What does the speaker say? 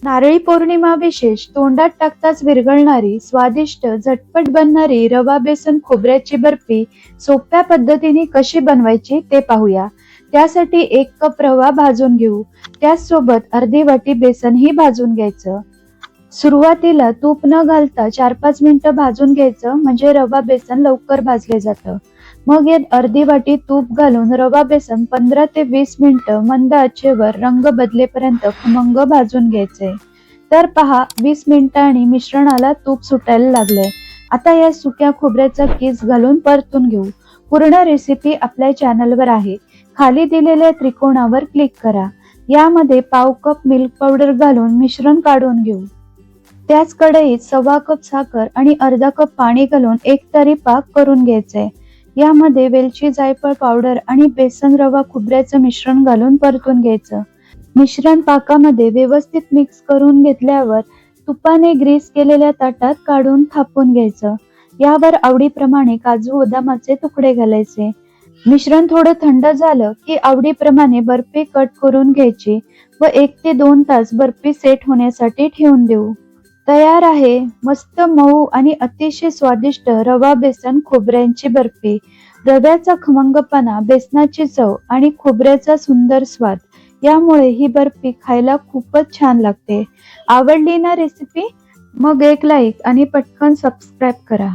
नारळी पौर्णिमा विशेष तोंडात टाकताच विरघळणारी, स्वादिष्ट, झटपट बनणारी रवा बेसन खोबऱ्याची बर्फी सोप्या पद्धतीने कशी बनवायची ते पाहूया. त्यासाठी 1 कप रवा भाजून घेऊ. त्याचसोबत अर्धी वाटी बेसनही भाजून घ्यायचं. सुरुवातीला तूप न घालता 4-5 मिनिटं भाजून घ्यायचं, म्हणजे रवा बेसन लवकर भाजले जातं. मग यात अर्धी वाटी तूप घालून रवा बेसन 15 ते 20 मिनिटं मंद आचेवर रंग बदलेपर्यंत खमंग भाजून घ्यायचे. तर पहा, 20 मिनिटांनी मिश्रणाला तूप सुटायला लागलंय. आता या सुक्या खोबऱ्याचा किस घालून परतून घेऊ. पूर्ण रेसिपी आपल्या चॅनलवर आहे. खाली दिलेल्या त्रिकोणावर क्लिक करा. यामध्ये पाव कप मिल्क पावडर घालून मिश्रण काढून घेऊ. त्याच कढईत 1/2 कप साखर आणि अर्धा कप पाणी घालून एकतारी पाक करून घ्यायचे. यामध्ये वेलची, जायफळ पावडर आणि बेसन रवा खोबऱ्याचं मिश्रण घालून परतून घ्यायचं. मिश्रण पाकामध्ये व्यवस्थित मिक्स करून घेतल्यावर तुपाने ग्रीस केलेल्या ताटात काढून थापून घ्यायचं. यावर आवडीप्रमाणे काजू, बदामाचे तुकडे घालायचे. मिश्रण थोडं थंड झालं की आवडीप्रमाणे बर्फी कट करून घ्यायची व 1 ते 2 तास बर्फी सेट होण्यासाठी ठेवून देऊ. तयार आहे मस्त मऊ आणि अतिशय स्वादिष्ट रवा बेसन खोबऱ्यांची बर्फी. रव्याचा खमंगपणा, बेसनाची चव आणि खोबऱ्याचा सुंदर स्वाद यामुळे ही बर्फी खायला खूपच छान लागते. आवडली ना रेसिपी? मग एक लाईक आणि पटकन सबस्क्राईब करा.